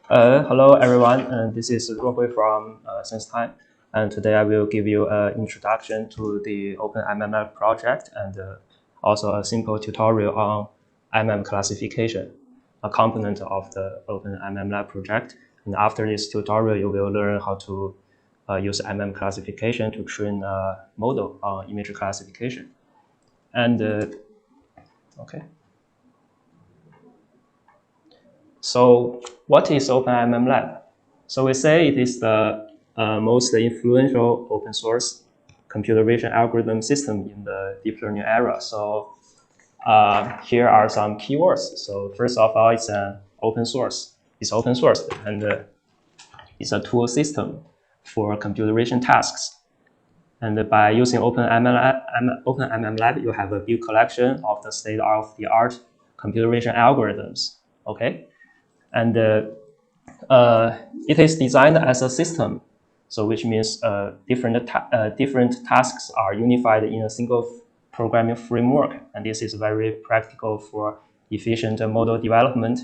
Hello everyone, this is Ruhui from SenseTime, and today I will give you an introduction to the OpenMMLab project and also a simple tutorial on MM classification, a component of the OpenMMLab project. And after this tutorial, you will learn how to use MM classification to train a model on image classification. And okay. So what is OpenMMLab? So we say it is the most influential open source computer vision algorithm system in the deep learning era. So here are some keywords. So first of all, it's an open source. It's open source and it's a tool system for computer vision tasks. And by using OpenMMLab, you have a big collection of the state-of-the-art computer vision algorithms. Okay. And it is designed as a system, so which means different tasks are unified in a single programming framework, and this is very practical for efficient model development.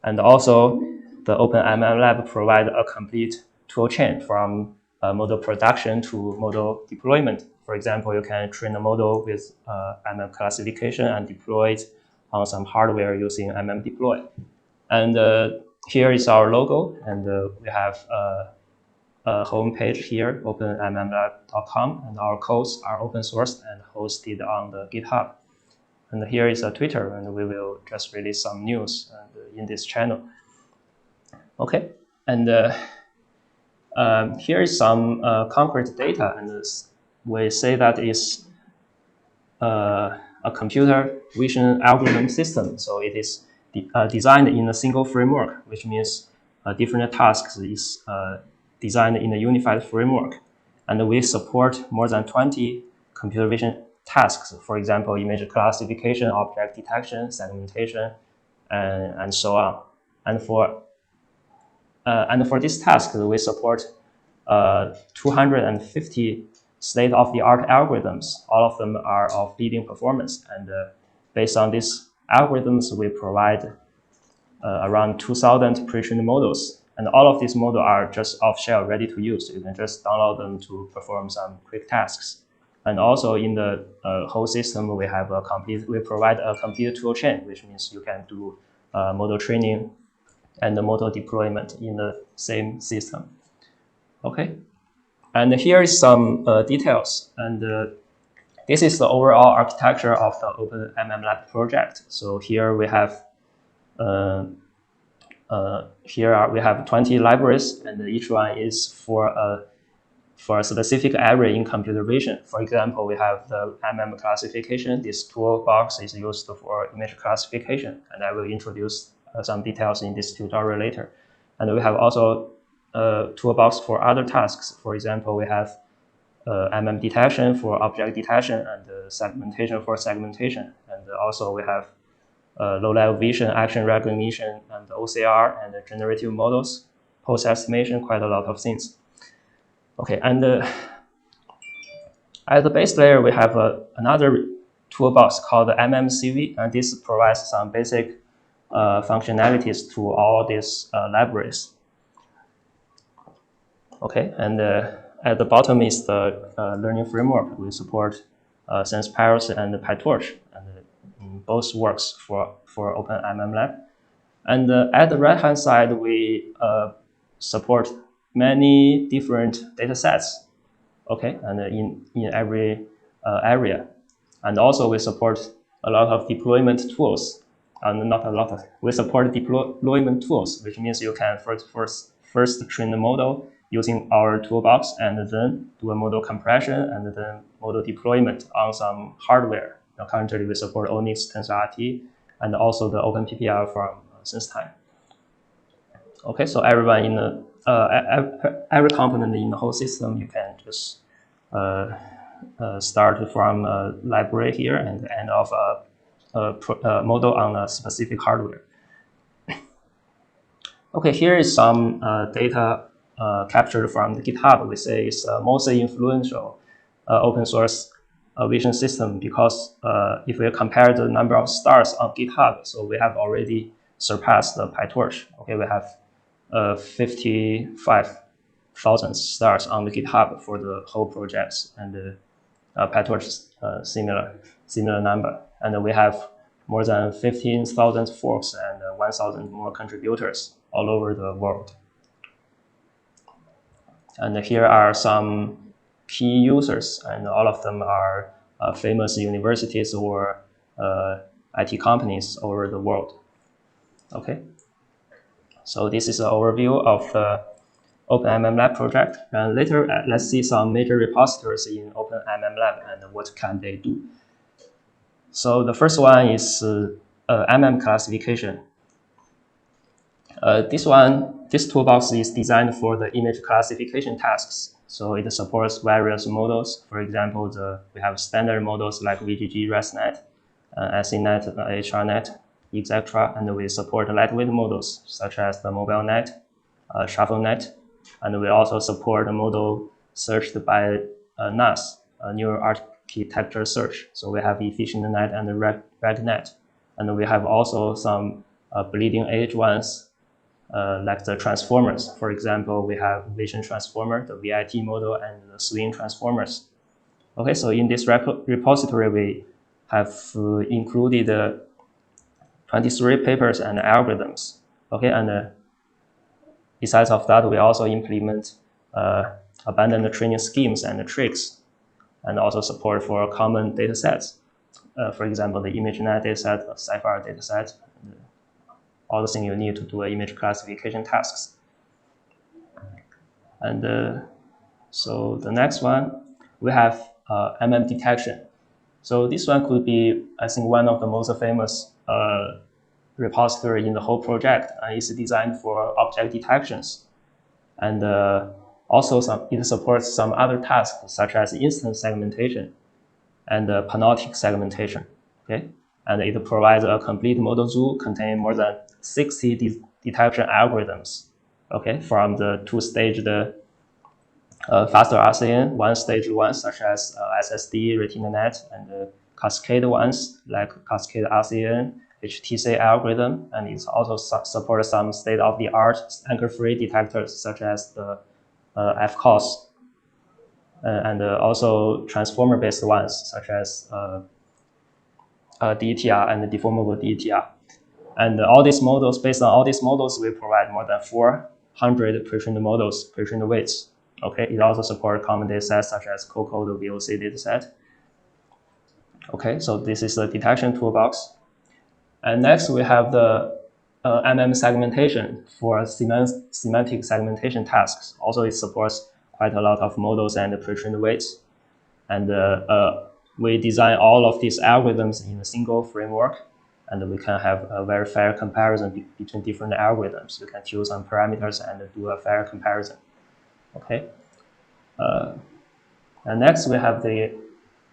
And also, the OpenMMLab provides a complete tool chain from model production to model deployment. For example, you can train a model with MM classification and deploy it on some hardware using MM deploy. And here is our logo, and we have a home page here, openmmlab.com, and our codes are open source and hosted on the GitHub. And here is a Twitter, and we will just release some news in this channel. Okay, and here is some concrete data, and we say that is a computer vision algorithm system. So it is designed in a single framework, which means different tasks is designed in a unified framework. And we support more than 20 computer vision tasks, for example, image classification, object detection, segmentation, and so on. And for this task, we support 250 state-of-the-art algorithms. All of them are of leading performance. And based on these algorithms, we provide around 2,000 pre-trained models. And all of these models are just off-shelf, ready to use. You can just download them to perform some quick tasks. And also in the whole system, we provide a complete tool chain, which means you can do model training and the model deployment in the same system. Okay, and here is some details. And this is the overall architecture of the OpenMMLab project. So here we have we have 20 libraries, and each one is for a specific area in computer vision. For example, we have the MM classification. This toolbox is used for image classification, and I will introduce some details in this tutorial later. And we have also a toolbox for other tasks. For example, we have MM detection for object detection and segmentation for segmentation. And also we have low-level vision, action recognition, and OCR, and generative models, post-estimation, quite a lot of things. Okay, and at the base layer, we have another toolbox called the MMCV, and this provides some basic functionalities to all these libraries. Okay, and at the bottom is the learning framework. We support SensePiracy and PyTorch, and both works for OpenMMLab. And at the right-hand side, we support many different data sets, okay, and in every area. And also we support a lot of deployment tools, and not a lot of, we support deployment tools, which means you can first train the model using our toolbox, and then do a model compression, and then model deployment on some hardware. Now, currently, we support Onyx, TensorRT, and also the OpenPPL from SenseTime. Okay, so everyone in the every component in the whole system, you can just start from a library here and end of a model on a specific hardware. Okay, here is some data captured from the GitHub. We say it's the most influential open source vision system because if we compare the number of stars on GitHub, so we have already surpassed the PyTorch. Okay, we have 55,000 stars on the GitHub for the whole projects, and PyTorch similar number. And we have more than 15,000 forks and 1,000 more contributors all over the world. And here are some key users, and all of them are famous universities or IT companies over the world. Okay, so this is an overview of the OpenMMLab project. And later, let's see some major repositories in OpenMMLab and what can they do. So the first one is MMClassification. This toolbox is designed for the image classification tasks. So it supports various models. For example, we have standard models like VGG, ResNet, SENet, HRNet, etc. And we support lightweight models such as the MobileNet, ShuffleNet, and we also support a model searched by NAS, Neural Architecture Search. So we have EfficientNet and RegNet. And we have also some bleeding edge ones, like the transformers. For example, we have Vision Transformer, the VIT model, and the Swing Transformers. Okay, so in this repository, we have included 23 papers and algorithms. Okay, and besides of that, we also implement abundant training schemes and tricks, and also support for common data sets. For example, the ImageNet dataset, the classifier dataset, all the things you need to do image classification tasks. And so the next one, we have MM detection. So this one could be, I think, one of the most famous repository in the whole project. It's designed for object detections. And also it supports some other tasks such as instance segmentation and panoptic segmentation. Okay, and it provides a complete model zoo containing more than 60 detection algorithms. Okay, from the two-stage faster RCN, one-stage ones such as SSD, RetinaNet, and cascade ones like cascade RCN, HTC algorithm, and it also supports some state-of-the-art anchor-free detectors such as the FCOS, and also transformer-based ones such as DTR and deformable DTR. And all these models, based on all these models, we provide more than 400 pre-trained models, pre-trained weights. Okay, it also supports common data sets such as COCO, the VOC dataset. Okay, so this is the detection toolbox. And next, we have the MM segmentation for semantic segmentation tasks. Also, it supports quite a lot of models and pre-trained weights. And we design all of these algorithms in a single framework, and we can have a very fair comparison between different algorithms. You can choose some parameters and do a fair comparison. Okay. And next, we have the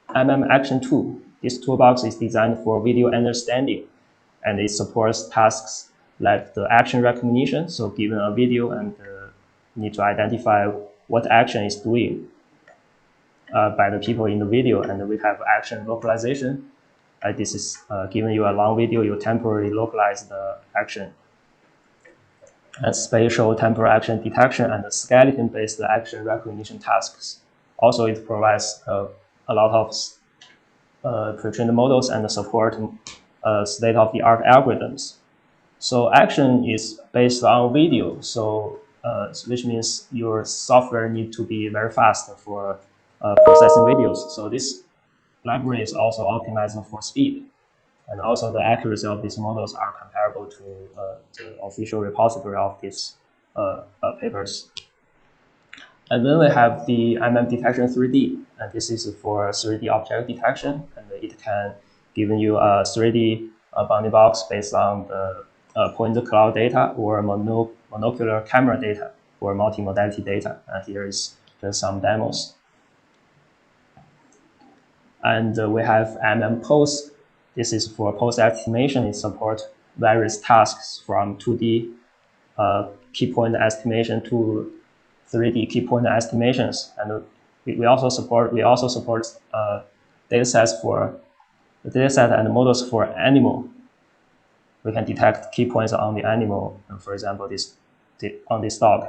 MM Action Tool. This toolbox is designed for video understanding, and it supports tasks like the action recognition. So given a video and need to identify what action is doing by the people in the video, and we have action localization. This is given you a long video, you temporarily localize the action. And spatial temporal action detection and skeleton-based action recognition tasks. Also, it provides a lot of pre-trained models and support state-of-the-art algorithms. So action is based on video, so which means your software need to be very fast for processing videos. So this library is also optimized for speed. And also the accuracy of these models are comparable to the official repository of these papers. And then we have the MM detection 3D, and this is for 3D object detection, and it can give you a 3D bounding box based on the point cloud data or monocular camera data or multimodality data. And here is just some demos. And we have MM Pose. This is for pose estimation. It supports various tasks from 2D key point estimation to 3D key point estimations. And we also support datasets and models for animal. We can detect key points on the animal. And for example, this this dog.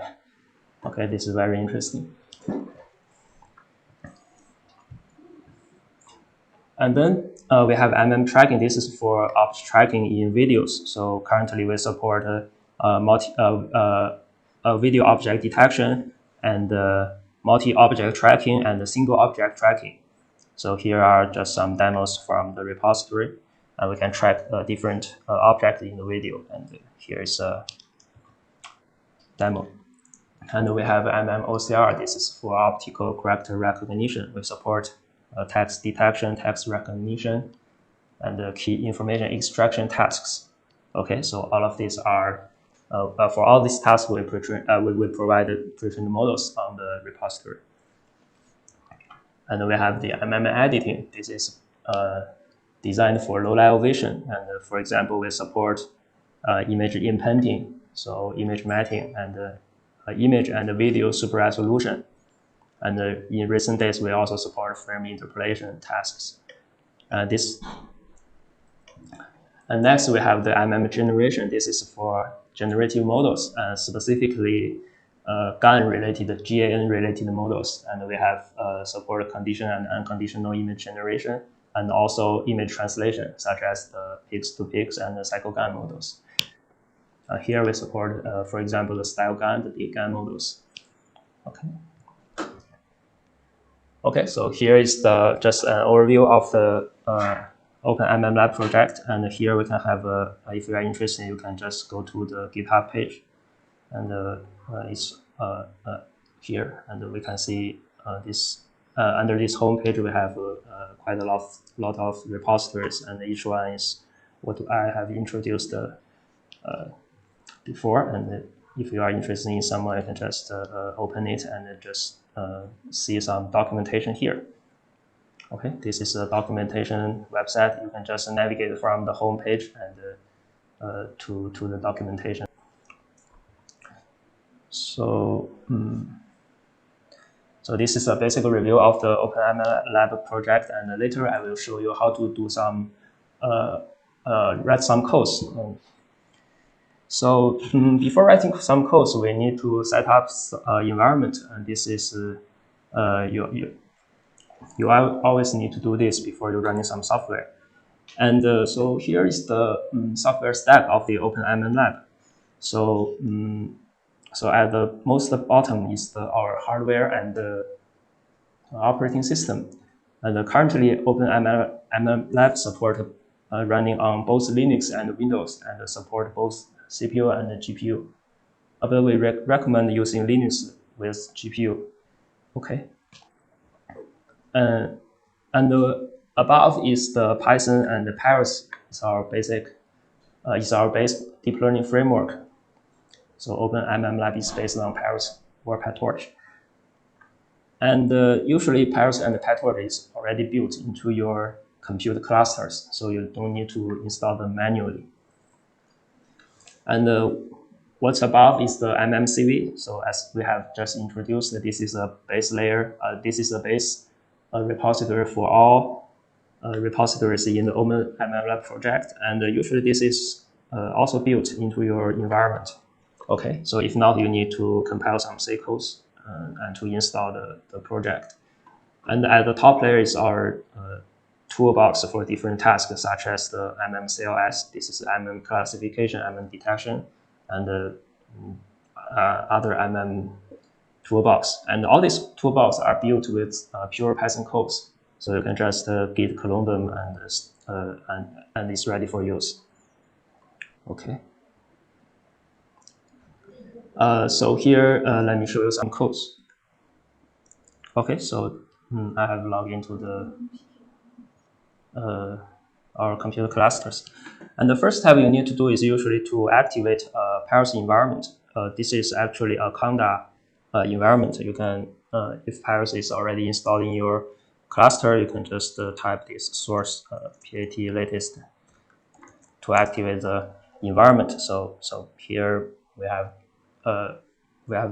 Okay, this is very interesting. And then we have tracking. This is for object tracking in videos. So currently we support video object detection and multi-object tracking and single object tracking. So here are just some demos from the repository. We can track different objects in the video. And here is a demo. And we have MMOCR. This is for optical character recognition. We support text detection, text recognition, and key information extraction tasks. Okay, so all of these are, for all these tasks, we provide pre-trained models on the repository. And we have the editing. This is designed for low-level vision. And for example, we support image inpainting, so image matting, and image and video super resolution. And in recent days, we also support frame interpolation tasks. And next, we have the generation. This is for generative models, specifically GAN-related, GAN-related models. And we have support conditional and unconditional image generation, and also image translation, such as the pics-to-pics and the cycle-GAN models. Here we support, for example, the style GAN, the big GAN models. Okay. Okay, so here is just an overview of the OpenMMLab project, and here we can have, if you are interested, you can just go to the GitHub page, and it's here, and we can see this under this home page we have quite a lot of repositories, and each one is what I have introduced before. And if you are interested in someone, you can just open it and just see some documentation here. Okay, this is a documentation website. You can just navigate from the home page and to the documentation. So, so this is a basic review of the OpenMMLab project, and later I will show you how to do some write some codes. So before writing some codes, we need to set up environment, and this is you always need to do this before you're running some software. And so here is the software stack of the OpenMMLab. So so at the most bottom is our hardware and the operating system. And currently OpenMMLab support running on both Linux and Windows, and support both CPU and GPU. But we recommend using Linux with GPU. Okay. And above is the Python and the Paris is our base deep learning framework. So OpenMMLab is based on Paris or PyTorch. And usually Paris and PyTorch is already built into your compute clusters, so you don't need to install them manually. And what's above is the MMCV. So as we have just introduced, this is a base layer. This is a base repository for all repositories in the OpenMMLab project. And usually this is also built into your environment. Okay, so if not, you need to compile some C codes and to install the project. And at the top layer is our toolbox for different tasks, such as the MMCLS. This is MMClassification, detection, and other toolbox. And all these toolbox are built with pure Python codes. So you can just git clone them and it's ready for use. Okay. So here, let me show you some codes. Okay, so I have logged into our computer clusters. And the first step you need to do is usually to activate a Paris environment. This is actually a Conda environment. You can, if Paris is already installed in your cluster, you can just type this source PAT latest to activate the environment. So here we have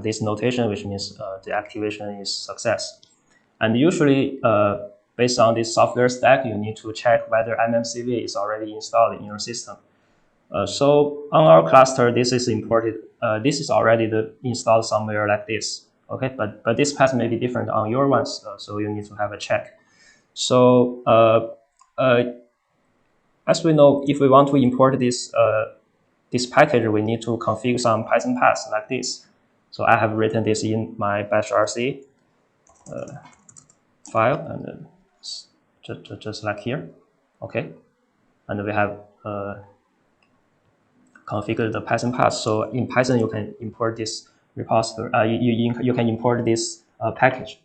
this notation, which means the activation is success. And usually, based on this software stack, you need to check whether MMCV is already installed in your system. So on our cluster, this is imported. This is already installed somewhere like this. Okay, but this path may be different on your ones, so you need to have a check. So as we know, if we want to import this package, we need to configure some Python paths like this. So I have written this in my bash rc file, and just like here. Okay, and we have configure the Python path. So in Python, you can import this repository. You can import this package.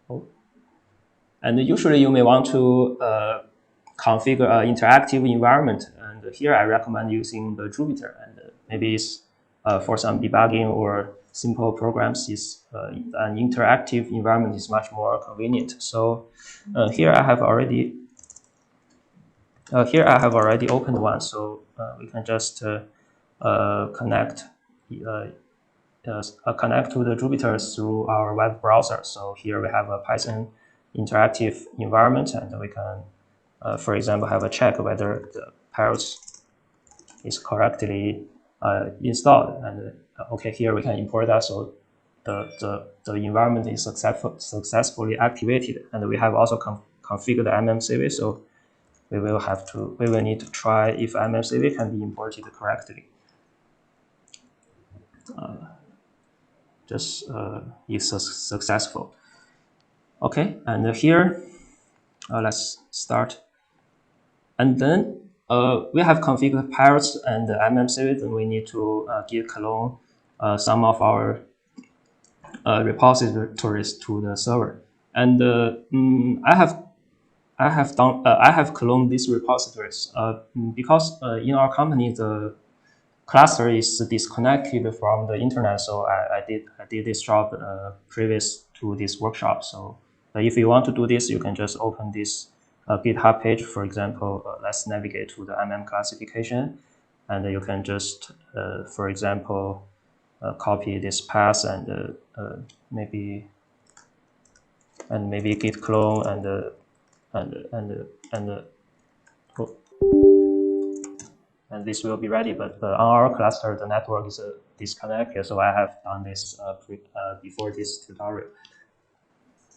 Oh. And usually you may want to configure an interactive environment. And here I recommend using the Jupyter. And maybe it's for some debugging or simple programs, is an interactive environment is much more convenient. So here I have already opened one. So we can just connect connect to the Jupyter through our web browser. So here we have a Python interactive environment, and we can, for example, have a check whether the parts is correctly installed. And okay, here we can import that. So the environment is successfully activated, and we have also configured the MMCV. So we will need to try if MMCV can be imported correctly. Just is successful. Okay, and here let's start. And then we have configured pirates and MMCV, then we need to git clone some of our repositories to the server. And I have cloned these repositories because in our company the cluster is disconnected from the internet. So I did this job previous to this workshop. So if you want to do this, you can just open this GitHub page. For example, let's navigate to the MMClassification, and you can just, for example, copy this path and maybe git clone and this will be ready. But on our cluster, the network is disconnected, so I have done this before this tutorial.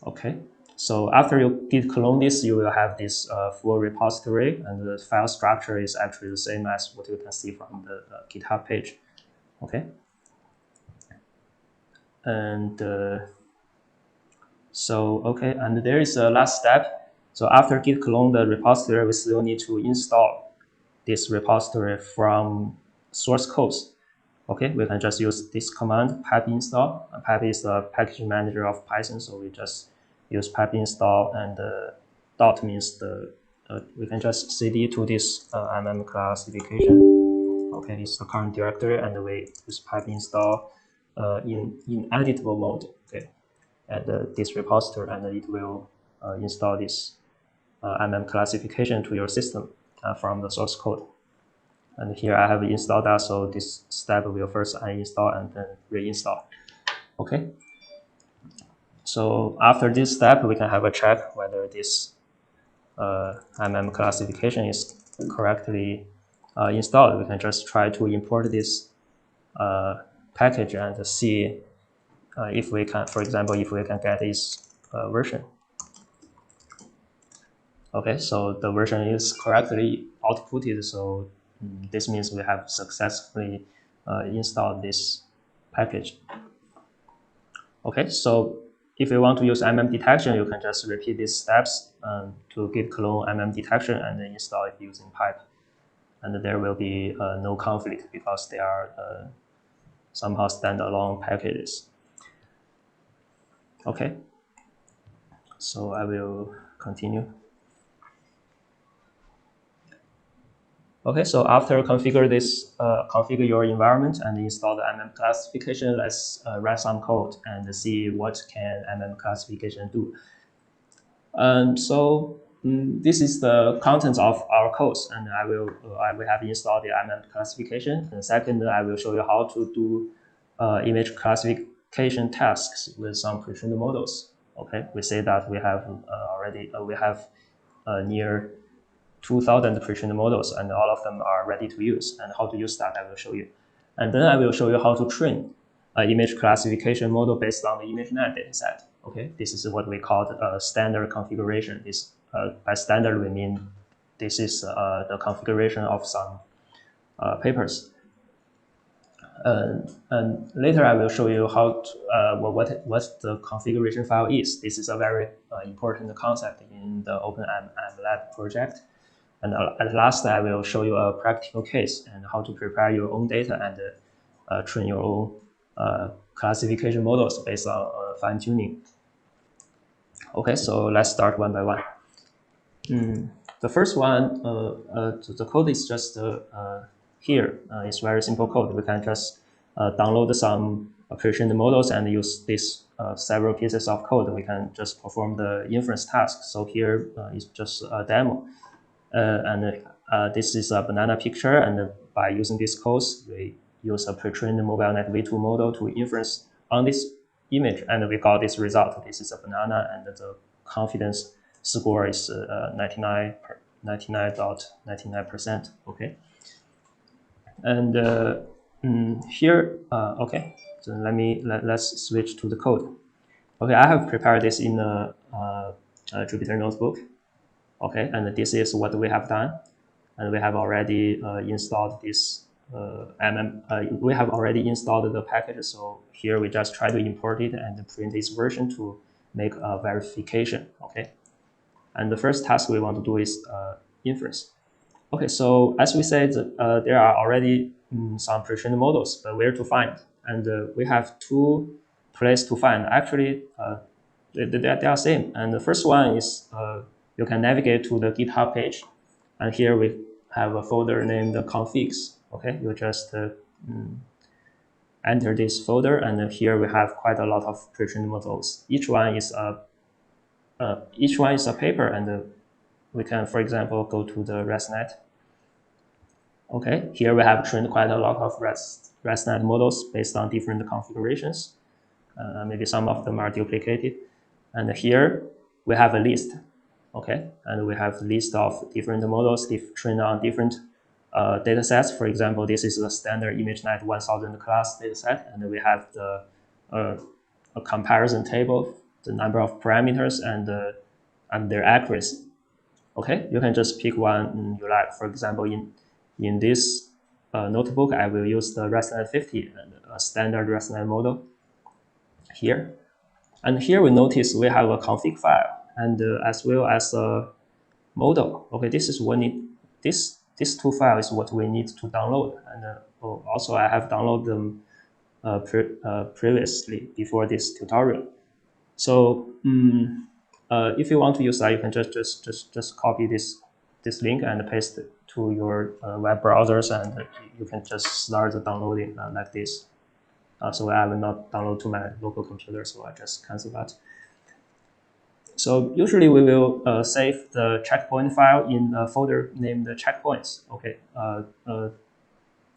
Okay, so after you git clone this, you will have this full repository, and the file structure is actually the same as what you can see from the GitHub page. Okay, and and there is a last step. So after git clone the repository, we still need to install this repository from source codes. Okay, we can just use this command, pip install. Pip is the package manager of Python, so we just use pip install, and dot means we can just cd to this MMClassification. Okay, it's the current directory, and we use pip install in editable mode. Okay, and this repository, and it will install this MMClassification to your system from the source code. And here I have installed that, so this step will first uninstall and then reinstall. Okay. So after this step, we can have a check whether this MMClassification is correctly installed. We can just try to import this package and see if we can, for example, if we can get this version. Okay, so the version is correctly outputted, so this means we have successfully installed this package. Okay, so if you want to use detection, you can just repeat these steps to git clone detection and then install it using pipe. And there will be no conflict because they are somehow standalone packages. Okay, so I will continue. Okay, so after configure your environment and install the MMClassification, let's write some code and see what can MMClassification do. This is the contents of our codes, and I will have installed the MMClassification. And second, I will show you how to do image classification tasks with some pre-trained models. Okay, we say that we have 2,000 pre-trained models, and all of them are ready to use. And how to use that, I will show you. And then I will show you how to train an image classification model based on the ImageNet dataset. Okay, this is what we call the standard configuration. This by standard we mean this is the configuration of some papers. And later I will show you how to, what the configuration file is. This is a very important concept in the OpenMMLab project. And at last, I will show you a practical case and how to prepare your own data and train your own classification models based on fine-tuning. Okay, so let's start one by one. The first one, the code is just here. It's very simple code. We can just download some pre-trained models and use this several pieces of code. We can just perform the inference task. So here is just a demo. And this is a banana picture, and by using this code, we use a pre-trained MobileNet v2 model to inference on this image, and we got this result. This is a banana, and the confidence score is 99.99%. Okay, and here, okay, so let's switch to the code. Okay, I have prepared this in a Jupyter notebook. Okay, and this is what we have done, and we have already installed this we have already installed the package. So here we just try to import it and print this version to make a verification. Okay, and the first task we want to do is inference. Okay, so as we said, there are already some pre-trained models, but where to find? And we have two places to find. Actually, they are same. And the first one is you can navigate to the GitHub page, and here we have a folder named configs. Okay, you just enter this folder, and here we have quite a lot of pre-trained models. Each one is a paper, and we can, for example, go to the ResNet. Okay, here we have trained quite a lot of ResNet models based on different configurations. Maybe some of them are duplicated, and here we have a list. Okay, and we have a list of different models trained on different data sets. For example, this is the standard ImageNet 1000 class data set, and we have the a comparison table, the number of parameters, and their accuracy. Okay, you can just pick one you like. For example, in this notebook, I will use the ResNet 50 and a standard ResNet model here. And here we notice we have a config file, and as well as a model. Okay, this is what these two files is what we need to download, and also I have downloaded them previously before this tutorial. So if you want to use that, you can just copy this link and paste it to your web browsers, and you can just start downloading like this. So I will not download to my local computer, so I just cancel that. So usually we will save the checkpoint file in a folder named checkpoints. Okay.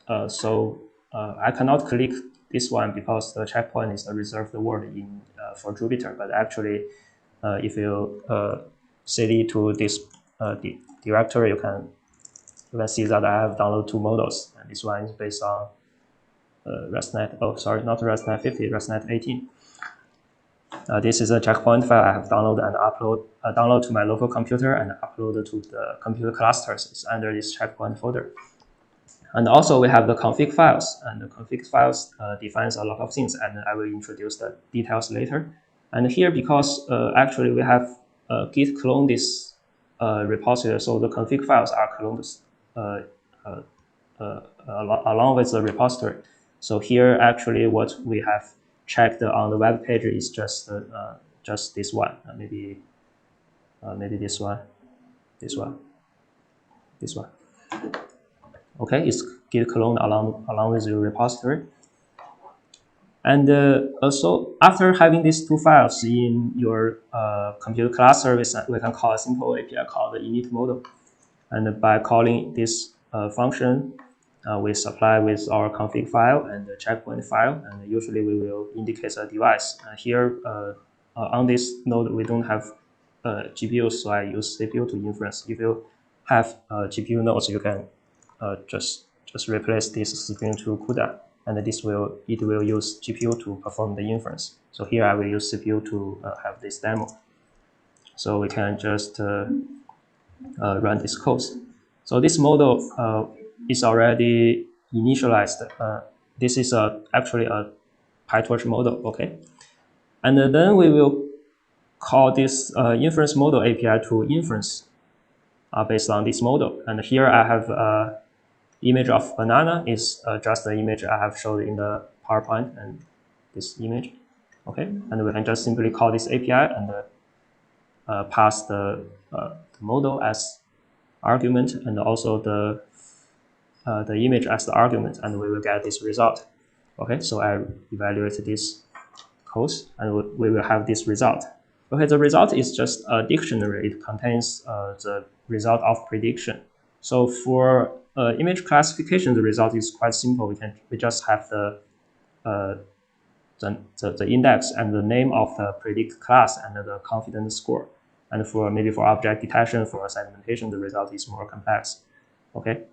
I cannot click this one because the checkpoint is a reserved word in for Jupyter. But actually, if you cd to this directory, you can see that I have downloaded two models, and this one is based on ResNet. Oh, sorry, not ResNet 50, ResNet 18. This is a checkpoint file I have downloaded and download to my local computer and upload to the computer clusters. It's under this checkpoint folder. And also we have the config files, and the config files defines a lot of things, and I will introduce the details later. And here, because actually we have git clone this repository, so the config files are cloned along with the repository. So here, actually, what we have checked on the web page is just this one. Maybe this one. Okay, it's git clone along with your repository. And also, after having these two files in your computer class service, we can call a simple API called the init model. And by calling this function, we supply with our config file and the checkpoint file, and usually we will indicate a device. Here on this node, we don't have GPU, so I use CPU to inference. If you have GPU nodes, you can just replace this string to CUDA, and it will use GPU to perform the inference. So here I will use CPU to have this demo. So we can just run this code. So this model is already initialized. This is actually a PyTorch model, okay? And then we will call this inference model API to inference based on this model. And here I have image of banana is just the image I have showed in the PowerPoint, and this image, okay? And we can just simply call this API and pass the model as argument, and also the image as the argument, and we will get this result. Okay, so I evaluate this code, and we will have this result. Okay, the result is just a dictionary. It contains the result of prediction. So for image classification, the result is quite simple. We just have the index and the name of the predict class and the confidence score. And for maybe for object detection, for segmentation, the result is more complex. Okay.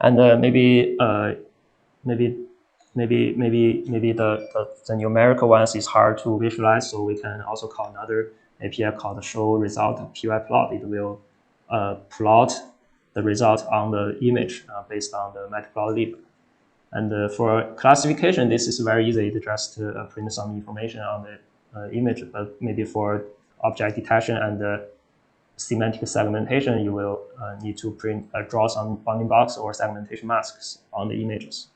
And maybe the numerical ones is hard to visualize, so we can also call another API called show result pyplot. It will plot the result on the image based on the matplotlib. And for classification, this is very easy to just print some information on the image, but maybe for object detection and semantic segmentation, you will need to draw some bounding box or segmentation masks on the images.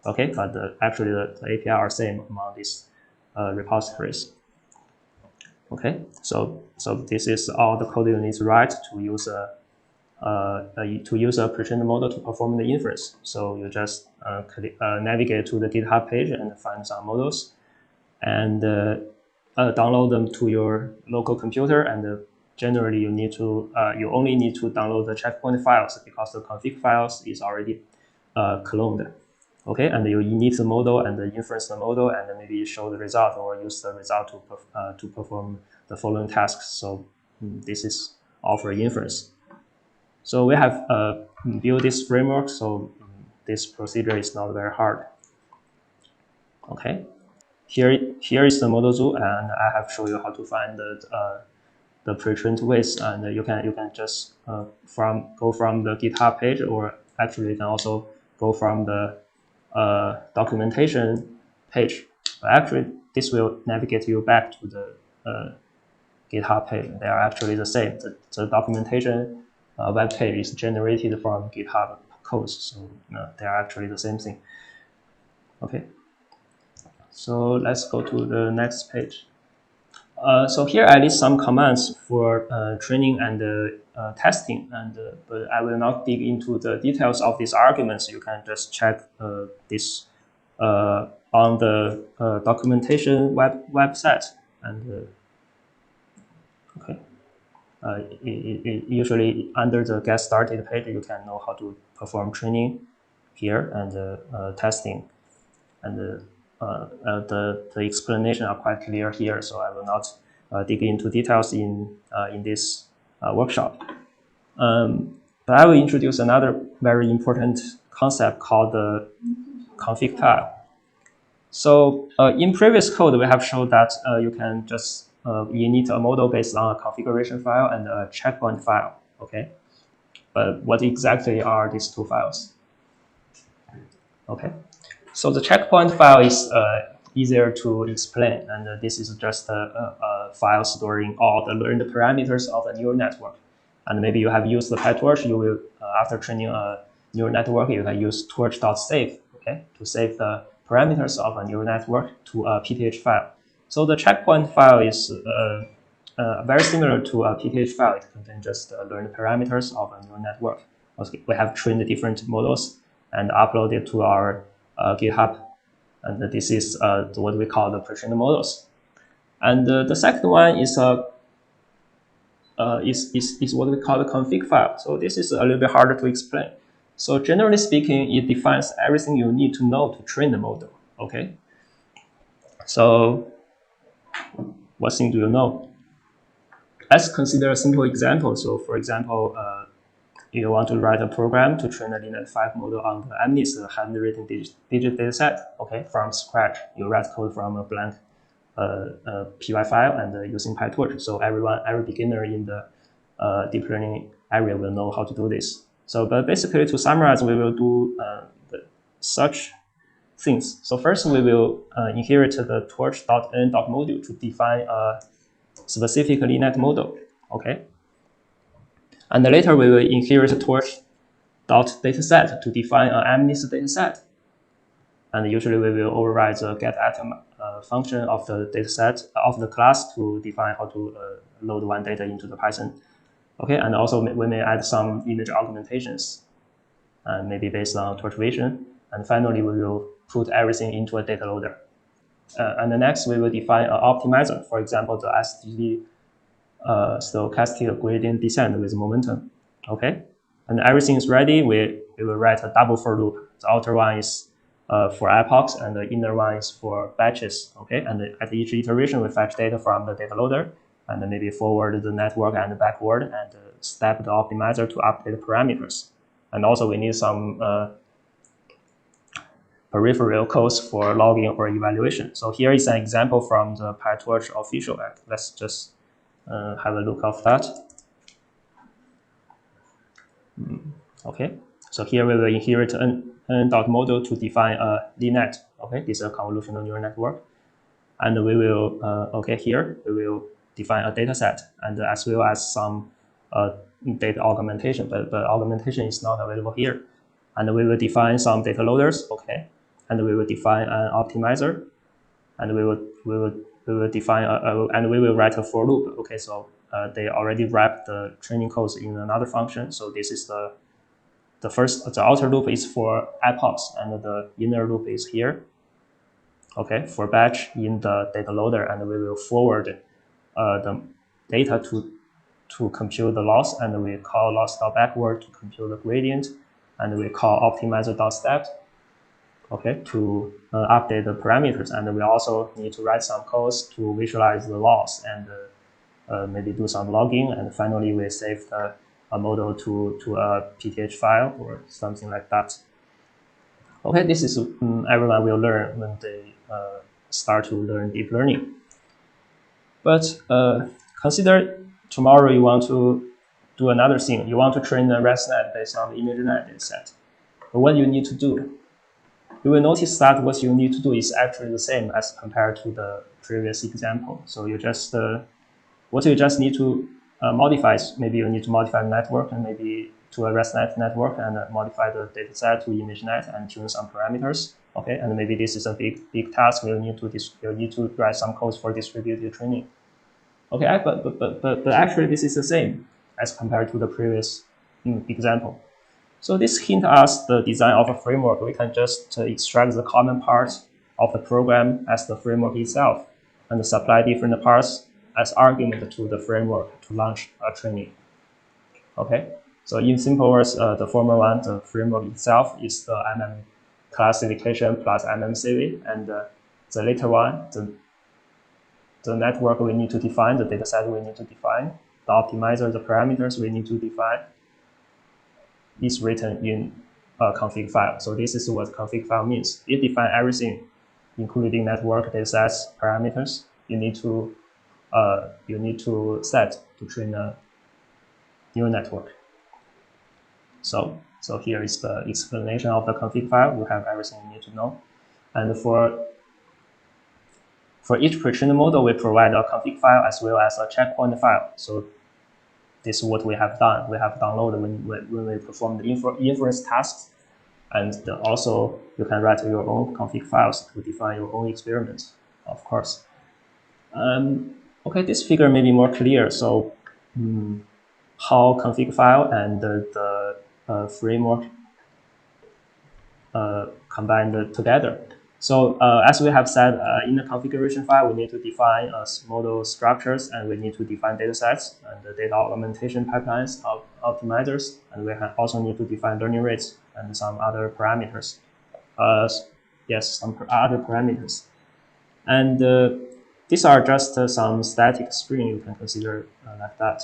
Okay, but actually the API are same among these repositories. Okay, so this is all the code you need to write to use a pre-trained model to perform the inference. So you just navigate to the GitHub page and find some models, and download them to your local computer. And generally, you only need to download the checkpoint files because the config files is already cloned. Okay, and you init the model and inference the model, and then maybe show the result or use the result to perform the following tasks. So this is all for inference. So we have built this framework, so this procedure is not very hard. Okay, here is the model zoo, and I have shown you how to find the pre-trained weights, and you can just go from the GitHub page, or actually you can also go from the documentation page. But actually, this will navigate you back to the GitHub page. They are actually the same. The documentation web page is generated from GitHub codes, so they are actually the same thing. Okay, so let's go to the next page. So here I list some commands for training and testing, but I will not dig into the details of these arguments. You can just check this on the documentation website. And okay, usually under the get started page, you can know how to perform training here and testing, and the explanation are quite clear here, so I will not dig into details in this workshop. But I will introduce another very important concept called the config file. So in previous code, we have shown that you can just init a model based on a configuration file and a checkpoint file. Okay, but what exactly are these two files? Okay. So the checkpoint file is easier to explain, and this is just a file storing all the learned parameters of a neural network. And maybe you have used the PyTorch, you will, after training a neural network, you can use torch.save, okay, to save the parameters of a neural network to a PTH file. So the checkpoint file is very similar to a PTH file. It contains just learned parameters of a neural network. Okay, we have trained different models and uploaded to our GitHub, and this is what we call the pre-trained models. And the second one is what we call the config file. So this is a little bit harder to explain. So generally speaking, it defines everything you need to know to train the model. Okay. So what thing do you know? let's consider a simple example. So for example, you want to write a program to train a linear 5 model on the MNIST handwritten digit data set, okay, from scratch. You write code from a blank PY file and using PyTorch. So every beginner in the deep learning area will know how to do this. So, but basically to summarize, we will do such things. So first we will inherit the torch.n.module to define a specific linear model, okay? And later we will inherit torch.dataset to define an MNIST dataset. And usually we will override the getAtom function of the dataset of the class to define how to load one data into the Python. Okay, and also we may add some image augmentations, and maybe based on torch vision. And finally, we will put everything into a data loader. And the next, we will define an optimizer, for example, the SDD stochastic gradient descent with momentum. Okay, and everything is ready. We will write a double for loop. The outer one is for epochs, and the inner one is for batches. Okay, and at each iteration, we fetch data from the data loader, and maybe forward the network and backward, and step the optimizer to update the parameters. And also, we need some peripheral codes for logging or evaluation. So here is an example from the PyTorch official app. Let's just have a look of that. Okay, so here we will inherit n.model to define a LNet. Okay, this is a convolutional neural network. And we will, okay, here we will define a data set, and as well as some data augmentation, but augmentation is not available here. And we will define some data loaders, okay, and we will define an optimizer, and we will define and we will write a for loop. Okay, so they already wrap the training codes in another function. So this is the outer loop is for epochs, and the inner loop is here. Okay, for batch in the data loader, and we will forward the data to compute the loss, and we call loss.backward to compute the gradient, and we call optimizer.step, okay, to update the parameters. And we also need to write some codes to visualize the loss and maybe do some logging. And finally, we save a model to a PTH file or something like that. Okay, this is everyone will learn when they start to learn deep learning. But consider tomorrow you want to do another thing. You want to train a ResNet based on the ImageNet dataset. But what you need to do, you will notice that what you need to do is actually the same as compared to the previous example. So you just what you just need to modify is maybe you need to modify the network and maybe to a ResNet network and modify the dataset to ImageNet and tune some parameters. Okay, and maybe this is a big task. We'll need to write some codes for distributed training. Okay, but actually this is the same as compared to the previous example. So this hints us the design of a framework. We can just extract the common parts of the program as the framework itself, and supply different parts as argument to the framework to launch a training. Okay, so in simple words, the former one, the framework itself, is the MMClassification plus MMCV, and the later one, the network we need to define, the dataset we need to define, the optimizer, the parameters we need to define, is written in a config file. So this is what config file means. It defines everything, including network, datasets, parameters. You need to set to train a neural network. So here is the explanation of the config file. You have everything you need to know. And for each pre-trained model, we provide a config file as well as a checkpoint file. So this is what we have done. We have downloaded when we perform the inference tasks. And also, you can write your own config files to define your own experiments, of course. Okay, this figure may be more clear. So how config file and the framework combined together. So as we have said, in the configuration file, we need to define model structures, and we need to define datasets and the data augmentation pipelines of optimizers, and we also need to define learning rates and some other parameters. Yes, some other parameters. And these are just some static string you can consider like that.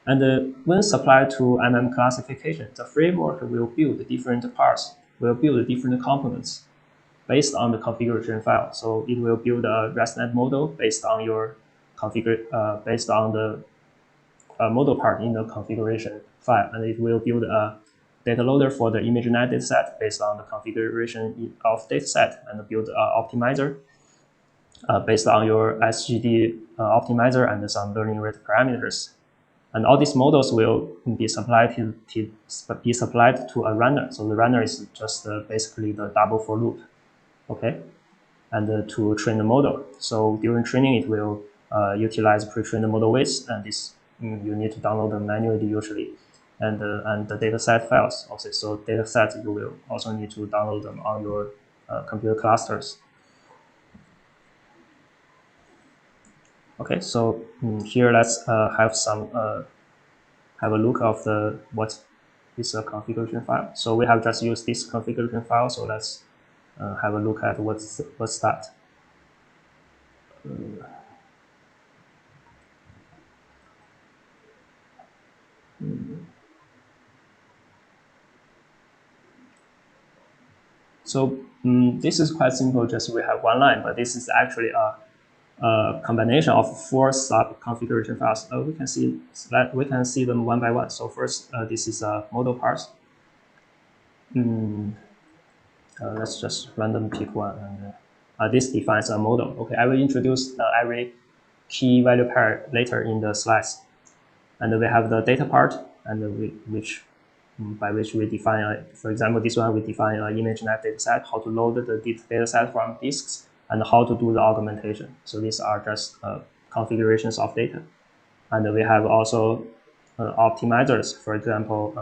And when supplied to MMClassification, the framework will build different parts, will build different components based on the configuration file. So it will build a ResNet model based on your based on the model part in the configuration file, and it will build a data loader for the ImageNet dataset based on the configuration of dataset, and build an optimizer based on your SGD optimizer and some learning rate parameters. And all these models will be supplied to a runner. So the runner is just basically the double for loop, okay? And to train the model. So during training, it will utilize pre-trained model weights, and this you need to download them manually usually, and the dataset files also. So datasets you will also need to download them on your computer clusters. Okay, so here let's have a look of what is a configuration file. So we have just used this configuration file. So let's have a look at what's that. So this is quite simple. Just we have one line, but this is actually a combination of 4 sub configuration files. We can see them one by one. So first, this is a model parse. Let's just random pick one, and this defines a model. Okay, I will introduce every key value pair later in the slides. And we have the data part, and by which we define, for example, this one we define an ImageNet dataset, how to load the dataset from disks, and how to do the augmentation. So these are just configurations of data. And we have also optimizers, for example,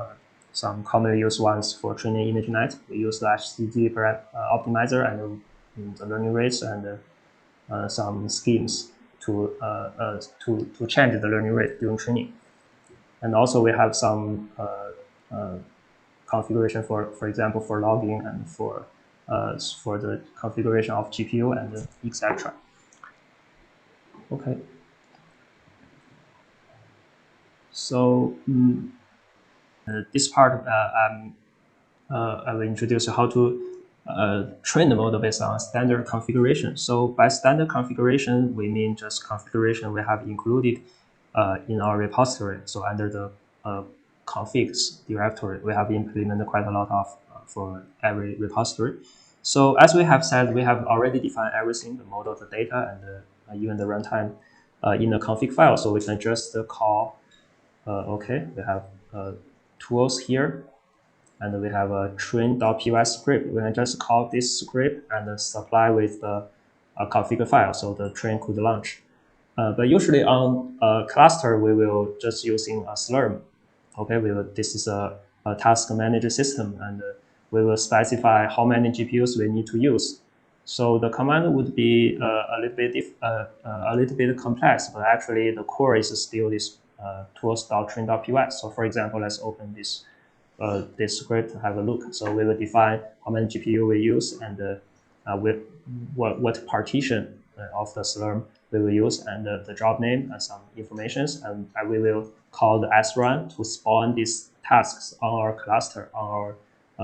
some commonly used ones for training ImageNet. We use the HCG optimizer and the learning rates and some schemes to change the learning rate during training. And also we have some configuration for example, for logging and for the configuration of GPU and etc. Okay. So this part I will introduce how to train the model based on standard configuration. So by standard configuration, we mean just configuration we have included in our repository. So under the configs directory, we have implemented quite a lot of for every repository. So as we have said, we have already defined everything, the model, the data, and even the runtime in the config file. So we can just call, okay, we have tools here, and we have a train.py script. We can just call this script and supply with the config file, so the train could launch. But usually on a cluster, we will just using a Slurm. Okay, this is a task manager system, and we will specify how many GPUs we need to use. So the command would be a little bit complex, but actually the core is still this tools.train.py. So for example, let's open this script to have a look. So we will define how many GPU we use and what partition of the Slurm we will use, and the job name and some informations, and we will call the srun to spawn these tasks on our cluster, on our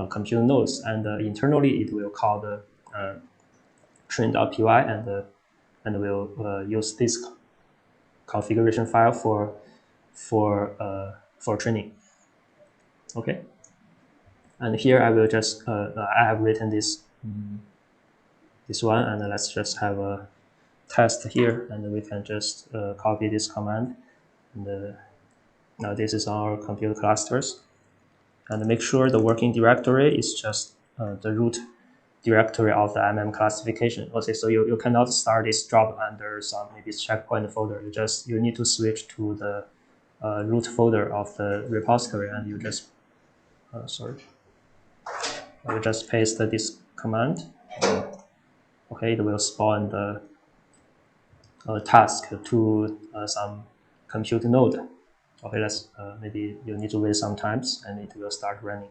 compute nodes, and internally it will call the train.py and we'll use this configuration file for training. Okay, and here I will just I have written this one, and let's just have a test here, and we can just copy this command. And now this is our compute clusters, and make sure the working directory is just the root directory of the MMClassification. Okay, so you cannot start this job under some maybe checkpoint folder. You need to switch to the root folder of the repository, and you just I will just paste this command. Okay, it will spawn the task to some compute node. Okay, let's maybe you need to wait some times, and it will start running.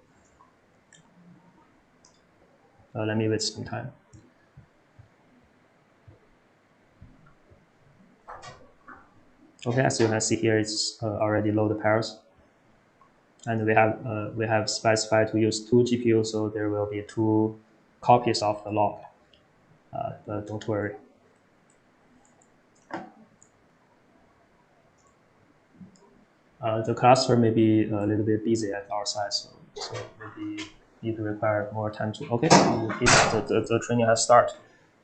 Let me wait some time. Okay, as you can see here, it's already loaded pairs, and we have specified to use 2 GPUs, so there will be 2 copies of the log. But don't worry. The cluster may be a little bit busy at our side, so maybe it require more time to. Okay, the training has started.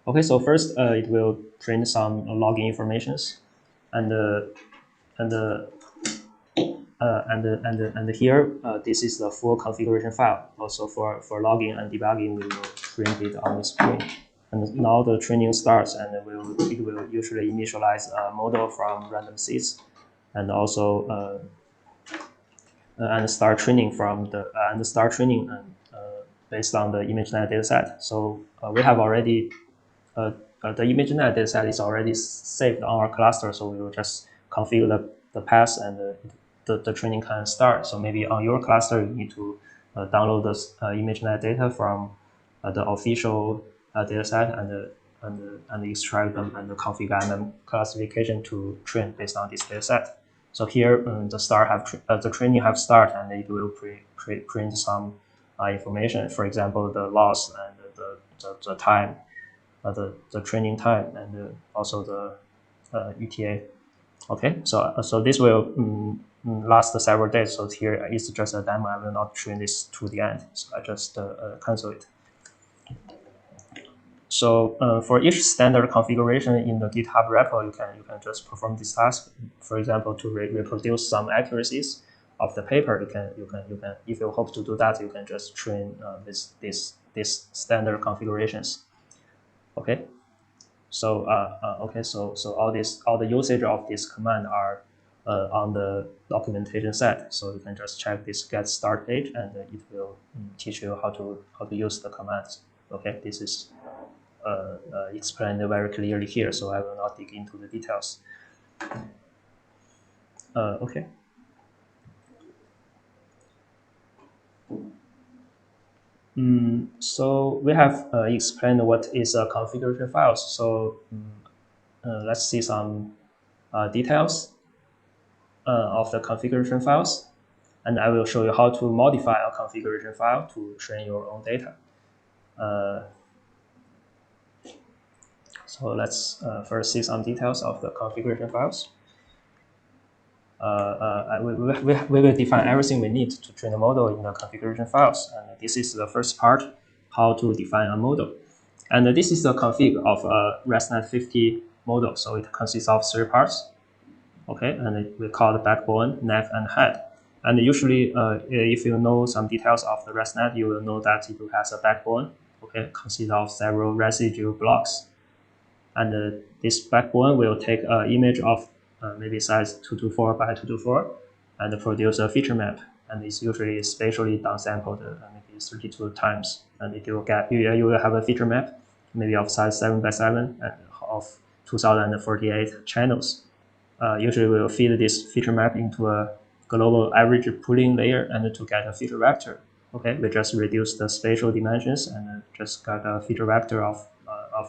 Okay, so first it will print some logging informations, and here this is the full configuration file. Also for logging and debugging, we will print it on the screen. And now the training starts, and it will usually initialize a model from random seeds, and also and start training from the based on the ImageNet dataset. So we have already the ImageNet dataset is already saved on our cluster, so we will just configure the path, and the training can start. So maybe on your cluster, you need to download this ImageNet data from the official dataset and extract them and configure MMClassification to train based on this dataset. So here the training have started, and it will print some information. For example, the loss and the time, the training time, and also the ETA. Okay, so this will last several days. So here is just a demo. I will not train this to the end. So I just cancel it. So for each standard configuration in the GitHub repo, you can just perform this task. For example, to reproduce some accuracies of the paper, you can if you hope to do that, you can just train this standard configurations. Okay. So so all the usage of this command are on the documentation set. So you can just check this get start page, and it will teach you how to use the commands. Okay, this is explained very clearly here, so I will not dig into the details. Okay. So we have explained what is a configuration file. So let's see some details of the configuration files, and I will show you how to modify a configuration file to train your own data. So let's first see some details of the configuration files. We will define everything we need to train a model in the configuration files. And this is the first part, how to define a model. And this is the config of a ResNet 50 model. So it consists of 3 parts. Okay, and we call the backbone, neck, and head. And usually, if you know some details of the ResNet, you will know that it has a backbone. Okay, consists of several residue blocks. And this backbone will take an image of maybe size 224 by 224 and produce a feature map. And it's usually spatially downsampled maybe 32 times. And it will get you will have a feature map maybe of size 7 by 7 and of 2048 channels. Usually we will feed this feature map into a global average pooling layer and to get a feature vector. Okay, we just reduce the spatial dimensions and just got a feature vector of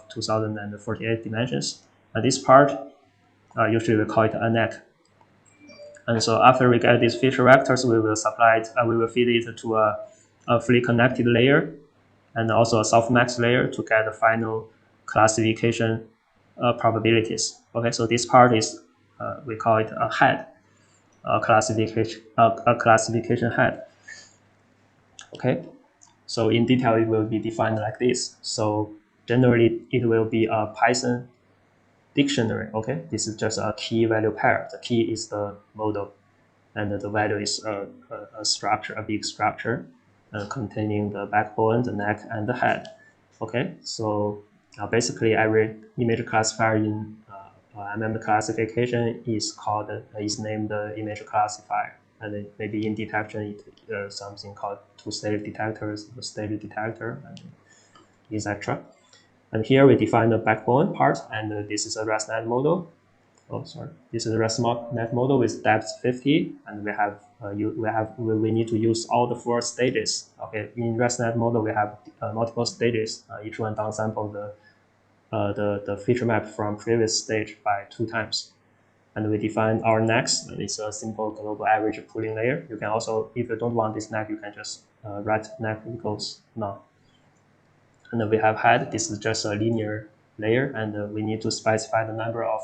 2048 dimensions. And this part, usually we call it a neck. And so after we get these feature vectors, we will supply it, we will feed it to a fully connected layer and also a softmax layer to get the final classification probabilities. Okay, so this part is, we call it a head, a classification head. Okay, so in detail, it will be defined like this. So generally, it will be a Python dictionary. Okay, this is just a key value pair. The key is the model, and the value is a structure, a big structure containing the backbone, the neck, and the head. Okay, so basically every image classifier in MMClassification is named the image classifier, and maybe in detection something called two-stage detectors, the stage detector, and etc. And here we define the backbone part, and this is a ResNet model. Oh, sorry. This is a ResNet model with depth 50, and we need to use all the 4 stages. Okay, in ResNet model we have multiple stages. Each one downsample the feature map from previous stage by 2 times. And we define our next, and it's a simple global average pooling layer. You can also, if you don't want this neck, you can just write neck equals none. And we have had, this is just a linear layer, and we need to specify the number of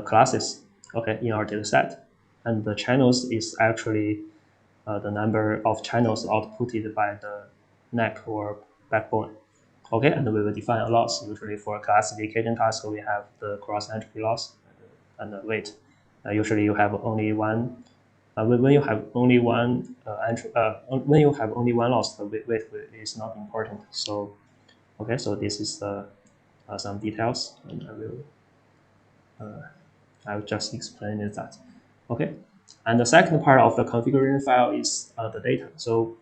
classes, okay, in our data set. And the channels is actually the number of channels outputted by the neck or backbone. Okay, and we will define a loss. Usually for a classification task, we have the cross entropy loss and the weight. Usually you have only one. When you have only one when you have only one loss, the weight is not important. So, okay, so this is some details, and I will just explain that. Okay, and the second part of the configuration file is the data. So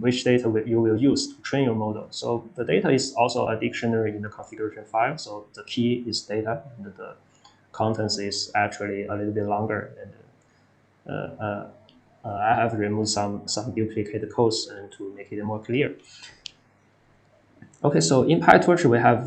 which data you will use to train your model. So the data is also a dictionary in the configuration file. So the key is data, and the contents is actually a little bit longer. And I have removed some duplicate codes and to make it more clear. Okay, so in PyTorch we have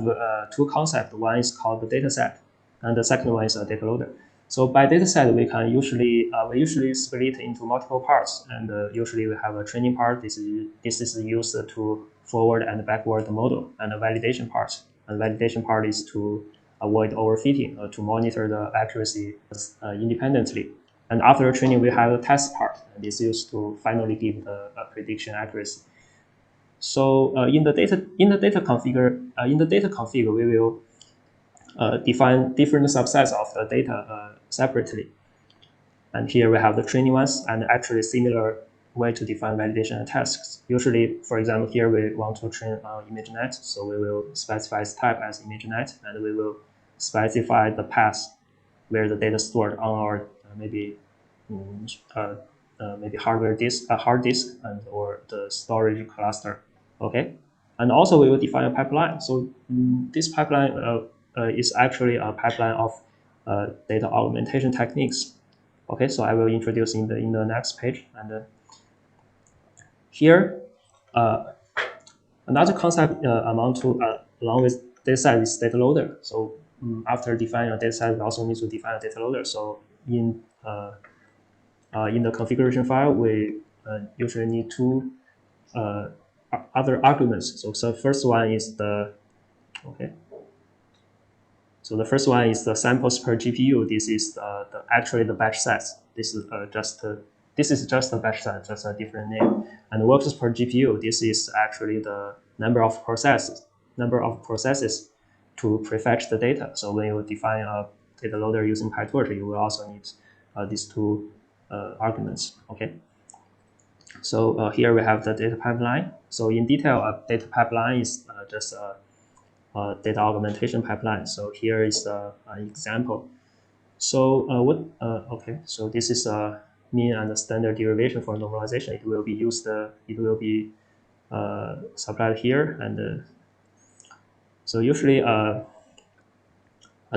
two concepts. One is called the dataset, and the second one is a data loader. So by dataset, we can usually split into multiple parts, and usually we have a training part. This is used to forward and backward the model, and a validation part. And validation part is to avoid overfitting, to monitor the accuracy independently. And after training, we have a test part, and this is used to finally give the prediction accuracy. So in the data config, we will define different subsets of the data separately. And here we have the training ones, and actually similar way to define validation and tasks. Usually, for example, here we want to train ImageNet, so we will specify its type as ImageNet, and we will specify the path where the data stored on our maybe hard disk and or the storage cluster. Okay, and also we will define a pipeline. So this pipeline is actually a pipeline of data augmentation techniques. Okay, so I will introduce in the next page. And here, another concept along with dataset is data loader. So after defining a dataset, we also need to define a data loader. So in the configuration file, we usually need two other arguments. So first one is the So the first one is the samples per GPU. This is actually the batch size. This is just a batch size, just a different name. And works per GPU. This is actually the number of processes to prefetch the data. So when you define a data loader using PyTorch, you will also need these two arguments. Okay. So here we have the data pipeline. So in detail, a data pipeline is just a data augmentation pipeline. So here is an example. So so this is a mean and standard derivation for normalization. It will be used. It will be supplied here, and so usually a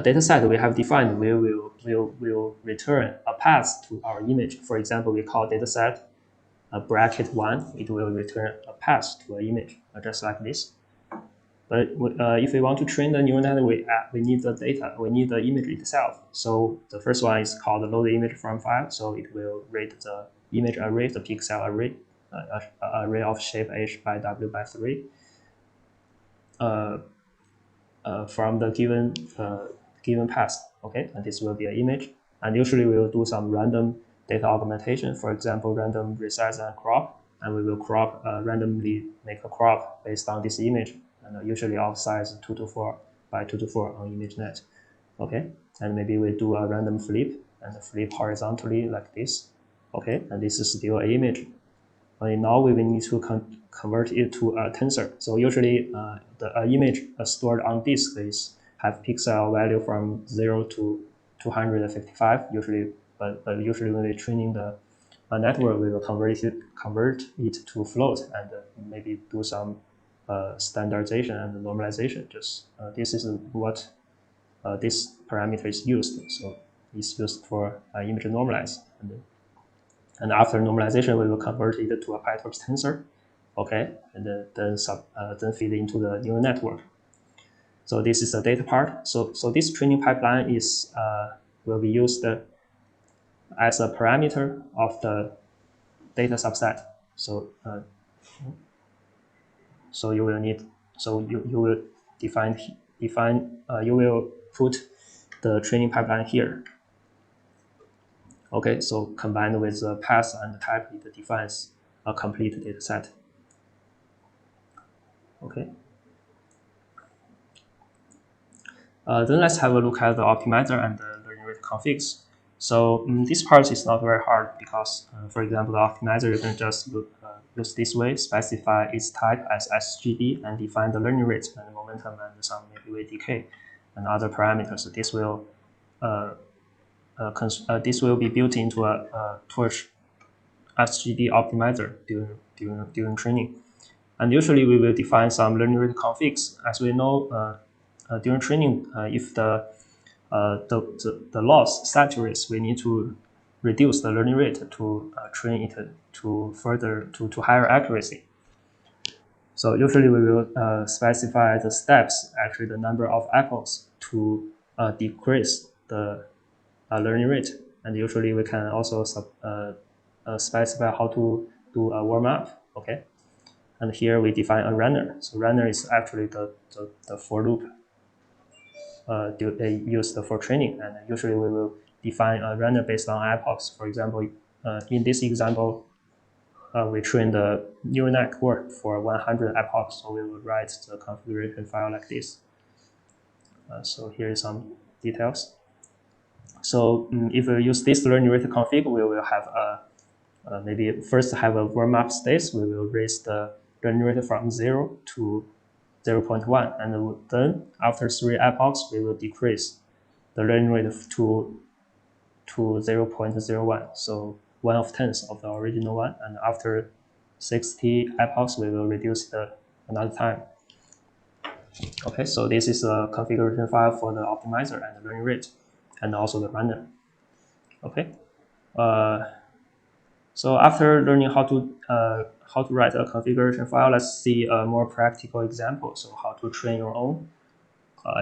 data set we have defined will return a path to our image. For example, we call data set bracket 1. It will return a path to an image, just like this. But if we want to train the neural net, we need the data. We need the image itself. So the first one is called the load image from file. So it will rate the image array, the pixel array, array of shape h by w by 3 from the given path. Okay, and this will be an image. And usually we will do some random data augmentation. For example, random resize and crop, and we will crop randomly make a crop based on this image. And usually of size 224 by 224 on ImageNet. Okay, and maybe we do a random flip and flip horizontally like this. Okay, and this is still an image. And now we will need to convert it to a tensor. So usually the image stored on disk have pixel value from 0 to 255 usually, but usually when we're training the network, we will convert it to float and maybe do some standardization and normalization. Just this is what this parameter is used. So it's used for image normalize, and after normalization, we will convert it to a PyTorch tensor. Okay, and then feed into the neural network. So this is the data part. So this training pipeline is will be used as a parameter of the data subset. So so you will need, so you will you will put the training pipeline here. Okay, so combined with the path and the type, it defines a complete data set. Okay. Then let's have a look at the optimizer and the learning rate configs. So this part is not very hard because, for example, the optimizer, you can just use this way, specify its type as SGD and define the learning rate and momentum and some maybe weight decay and other parameters. So this will be built into a Torch SGD optimizer during training. And usually we will define some learning rate configs. As we know, during training, if the loss saturates, we need to reduce the learning rate to train it to higher accuracy. So usually we will specify the steps, actually the number of epochs, to decrease the learning rate. And usually we can also specify how to do a warm up. Okay, and here we define a runner. So runner is actually the for loop used for training, and usually we will define a runner based on epochs. For example, in this example, we train the neural network for 100 epochs, so we will write the configuration file like this. So here is some details. So if we use this learning rate config, we will have maybe first have a warm-up stage. We will raise the learning rate from 0 to 0.1, and then after 3 epochs, we will decrease the learning rate to 0.01, so 1/10 of the original one, and after 60 epochs, we will reduce another time. Okay, so this is a configuration file for the optimizer and the learning rate, and also the runner. Okay, so after learning how to write a configuration file, let's see a more practical example. So how to train your own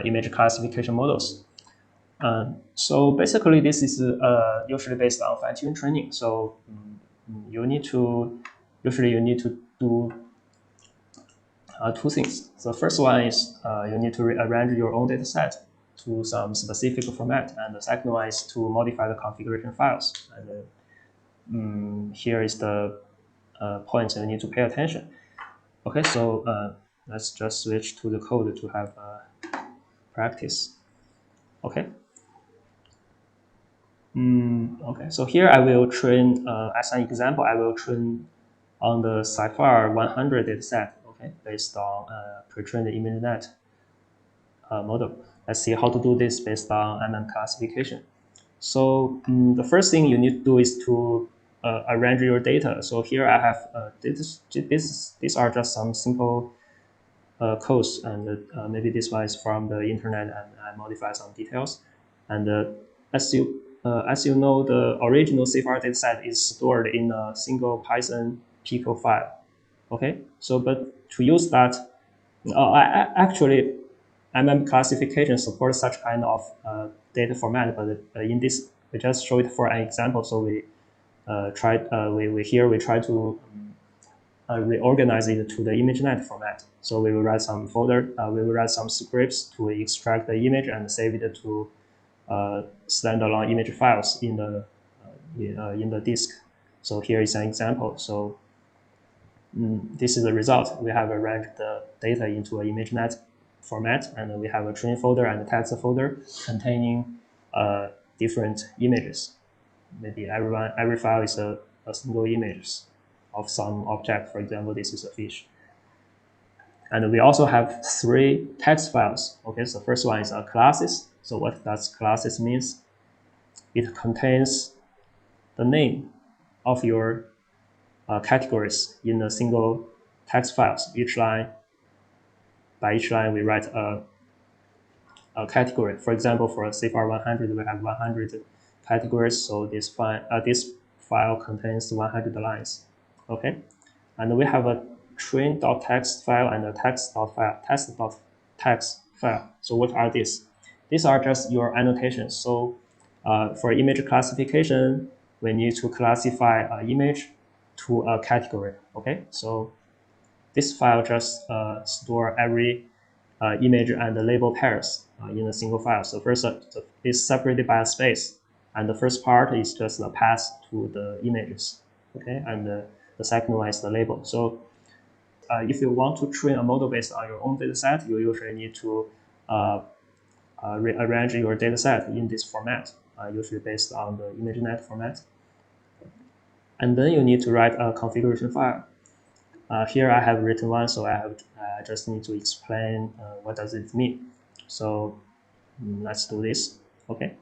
image classification models. So basically, this is usually based on Finetune training. So you need to do two things. The first one is you need to rearrange your own data set to some specific format, and the second one is to modify the configuration files. And here is the point you need to pay attention. Okay, so let's just switch to the code to have practice. Okay. Okay, so here I will train, as an example, I will train on the classifier 100 dataset, okay, based on pre-trained ImageNet model. Let's see how to do this based on MMClassification. So the first thing you need to do is to arrange your data. So here I have these are just some simple codes, and maybe this one is from the internet, and I modify some details. And as you know, the original CFR dataset is stored in a single Python Pico file. Okay, so but to use that, actually, MMClassification supports such kind of data format, but in this we just show it for an example. So we try to reorganize it to the ImageNet format. So we will write some folder, we will write some scripts to extract the image and save it to standalone image files in the disk. So here is an example. So this is the result. We have arranged the data into an ImageNet format, and we have a train folder and a text folder containing different images. Maybe every file is a single image of some object. For example, this is a fish. And we also have 3 text files. Okay, so first one is classes. So what does classes means? It contains the name of your categories in a single text files. By each line, we write a category. For example, for CFR 100, we have 100 categories. So this file contains 100 lines. Okay, and we have a train.txt file and a test.text file. So what are these? These are just your annotations. So For image classification, we need to classify an image to a category. Okay, so this file just store every image and the label pairs in a single file. So first, it's separated by a space, and the first part is just the path to the images. Okay, and the second one is the label. So if you want to train a model based on your own data set, you usually need to rearrange your data set in this format, usually based on the ImageNet format. And then you need to write a configuration file. Here I have written one, so I just need to explain what does it mean. So let's do this. Okay.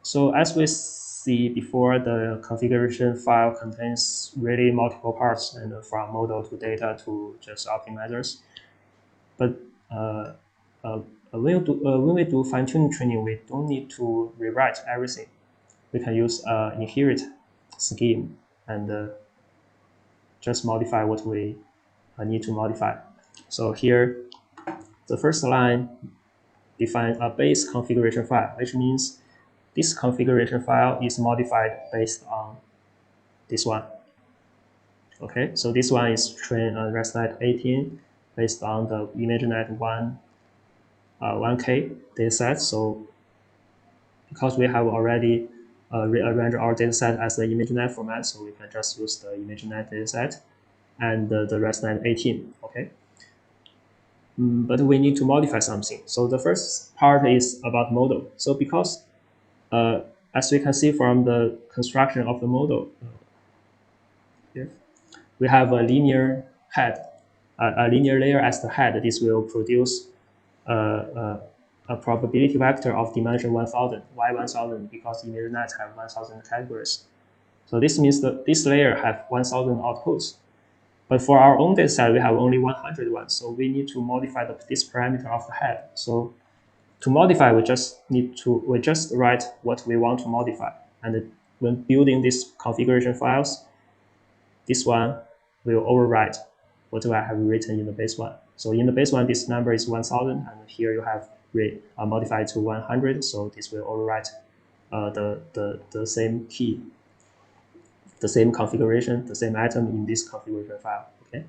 So as we see before, the configuration file contains really multiple parts, and from model to data to just optimizers. But when we do fine-tuning training, we don't need to rewrite everything. We can use inherit scheme and just modify what we need to modify. So here, the first line defines a base configuration file, which means this configuration file is modified based on this one. Okay, so this one is trained on ResNet 18 based on the ImageNet 1K dataset. So because we have already rearranged our dataset as the ImageNet format, so we can just use the ImageNet dataset and the ResNet 18. Okay. But we need to modify something. So the first part is about model. So because as we can see from the construction of the model, here, we have a linear head, a linear layer as the head. This will produce a probability vector of dimension 1000, y1000, because ImageNet have 1000 categories. So this means that this layer have 1000 outputs. But for our own dataset, we have only 100 ones. So we need to modify this parameter of the head. So to modify, we just write what we want to modify. And when building these configuration files, this one will overwrite what I have written in the base one. So in the base one, this number is 1000, and here you have modified to 100. So this will overwrite the same key, the same configuration, the same item in this configuration file. Okay.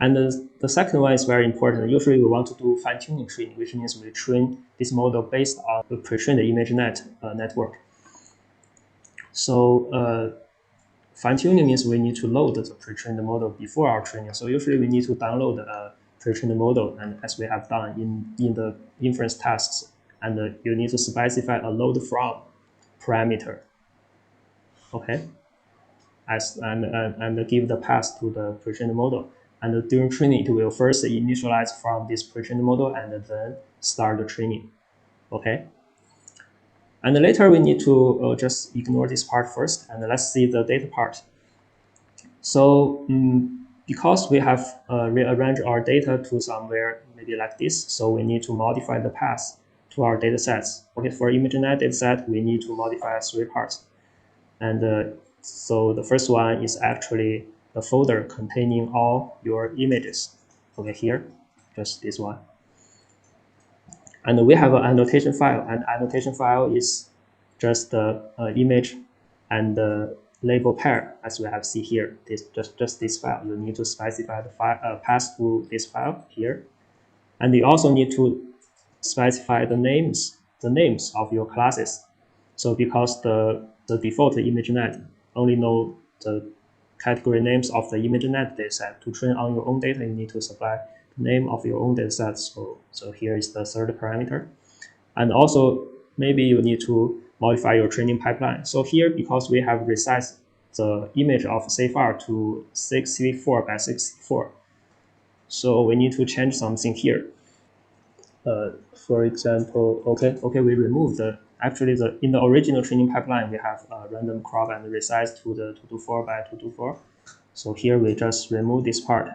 And the second one is very important. Usually we want to do fine-tuning training, which means we train this model based on the pre-trained ImageNet network. So fine-tuning means we need to load the pre-trained model before our training. So usually we need to download a pre-trained model, and as we have done in the inference tasks, and you need to specify a load from parameter. Okay. And give the path to the pre-trained model. And during training, it will first initialize from this pre-trained model and then start the training. Okay. And later we need to just ignore this part first, and let's see the data part. So because we have rearranged our data to somewhere maybe like this, so we need to modify the path to our data sets. Okay, for ImageNet dataset, we need to modify 3 parts. And so the first one is actually the folder containing all your images. Okay, here, just this one. And we have an annotation file, and annotation file is just the image and the label pair, as we have seen here. Just this file. You need to specify the file, path to this file here, and you also need to specify the names of your classes. So because the default ImageNet only know the category names of the ImageNet dataset. To train on your own data, you need to supply the name of your own dataset. So here is the third parameter. And also, maybe you need to modify your training pipeline. So here, because we have resized the image of CFR to 64 by 64, so we need to change something here. For example, we remove in the original training pipeline, we have random crop and resize to the 224 by 224. So here we just remove this part.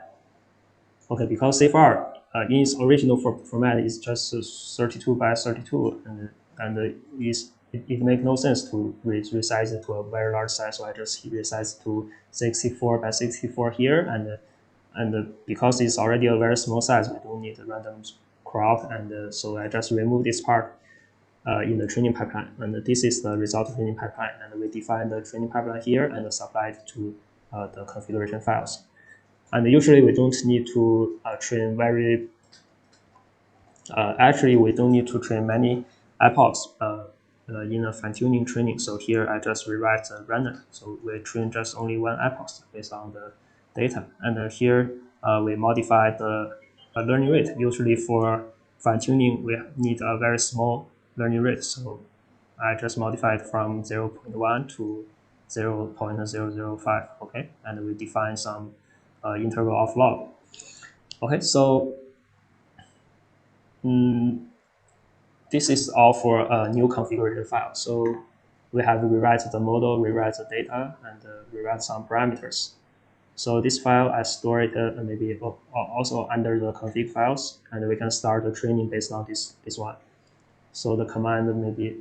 Okay, because CFR in its original format is just 32 by 32, and it makes no sense to resize it to a very large size. So I just resize to 64 by 64 here, and because it's already a very small size, we don't need a random crop, and so I just remove this part. in the training pipeline. And this is the result training pipeline. And we define the training pipeline here and supply it to the configuration files. And usually we don't need to train actually we don't need to train many epochs in a fine-tuning training. So here I just rewrite the random. So we train just only one epoch based on the data. And here we modify the learning rate. Usually for fine-tuning, we need a very small learning rate. So I just modify it from 0.1 to 0.005, okay? And we define some interval of log. Okay, so this is all for a new configuration file. So we have to rewrite the model, rewrite the data, and rewrite some parameters. So this file, I store it maybe also under the config files, and we can start the training based on this one. So the command maybe,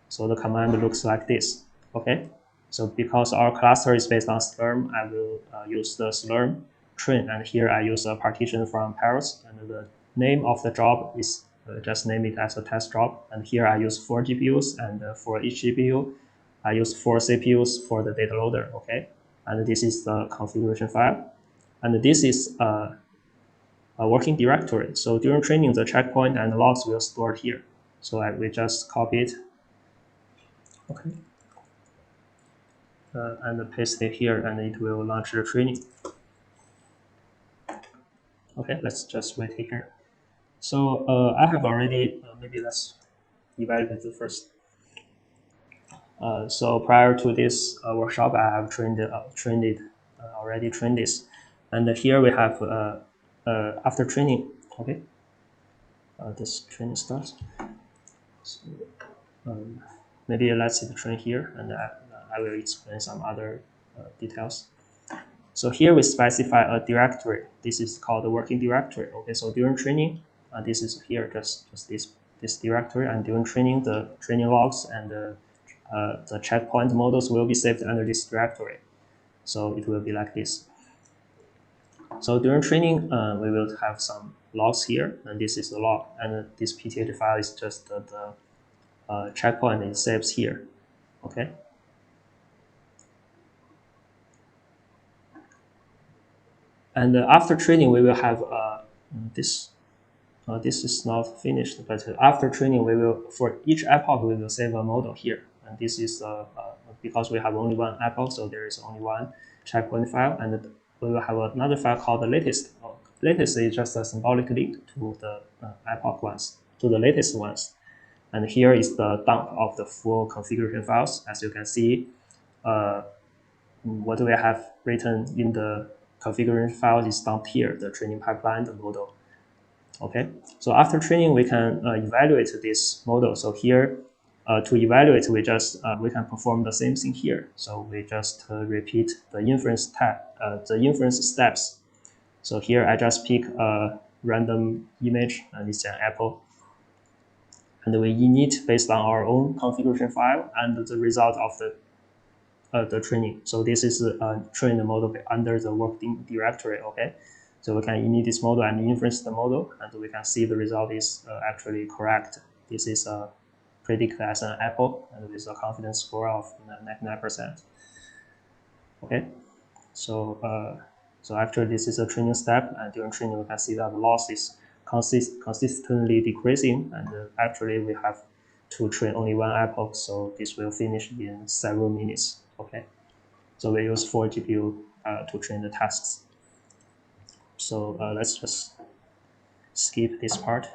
so the command looks like this, okay? So because our cluster is based on Slurm, I will use the Slurm train, and here I use a partition from parrots, and the name of the job is just name it as a test job. And here I use 4 GPUs, and for each GPU, I use 4 CPUs for the data loader, okay? And this is the configuration file. And this is a working directory. So during training, the checkpoint and the logs will store here. So we just copy it, okay? And paste it here, and it will launch the training. Okay, let's just wait here. So I have already, maybe let's evaluate it first. So prior to this workshop, I have already trained this. And here we have, after training, okay, this training starts. So, maybe let's hit train here, and I will explain some other details. So here we specify a directory. This is called the working directory. Okay, so during training, this is here just this directory, and during training, the training logs and the checkpoint models will be saved under this directory. So it will be like this. So during training, we will have some logs here, and this is the log, and this PTH file is just the checkpoint it saves here. Okay. And after training, we will have this. This is not finished, but after training, we will, for each epoch, we will save a model here. And this is because we have only one epoch, so there is only one checkpoint file, and we will have another file called the latest. Latest is just a symbolic link to the epoch ones, to the latest ones. And here is the dump of the full configuration files. As you can see, what we have written in the configuration file is dumped here, the training pipeline, the model. Okay, so after training, we can evaluate this model. So here, to evaluate, we can perform the same thing here. So we just repeat the inference steps. So here I just pick a random image, and it's an apple, and we init based on our own configuration file and the result of the training. So this is trained model under the working directory. Okay. So we can init this model and inference the model, and we can see the result is actually correct. This is predicted as an apple, and with a confidence score of 99%. Okay, so so actually this is a training step, and during training we can see that the loss is consistently decreasing, and actually we have to train only one apple, so this will finish in several minutes. Okay, so we use 4 GPU to train the tasks. So let's just skip this part.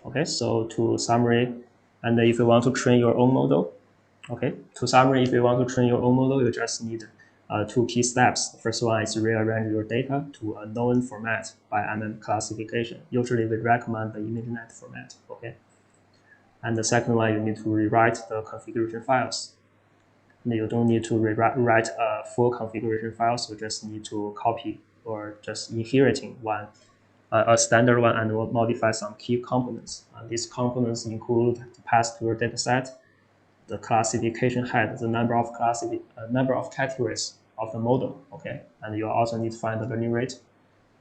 Okay, so to summary, and if you want to train your own model, okay, to summary, if you want to train your own model, you just need 2 key steps. The first one is rearrange your data to a known format by MMClassification. Usually we recommend the ImageNet format, okay? And the second one, you need to rewrite the configuration files. You don't need to rewrite a full configuration file, so you just need to copy or just inheriting one, a standard one, and modify some key components. These components include the path to your dataset, the classification head, the number of categories of the model, okay? And you also need to find the learning rate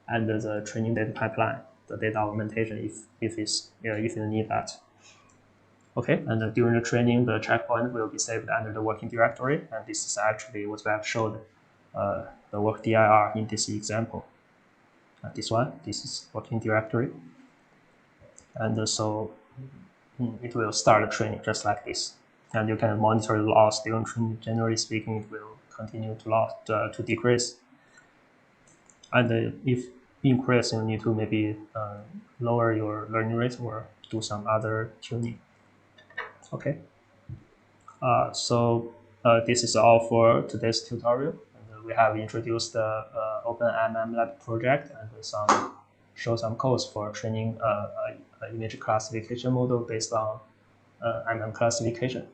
and the training data pipeline. the data augmentation if you need that. Okay, and during the training, the checkpoint will be saved under the working directory, and this is actually what we have showed the work dir in this example. This is working directory, and so it will start the training just like this, and you can monitor the loss during training. Generally speaking, it will continue to decrease, and if increase, you need to maybe lower your learning rate or do some other tuning. Okay. So this is all for today's tutorial. And we have introduced the OpenMMLab project and show some codes for training an image classification model based on MM classification.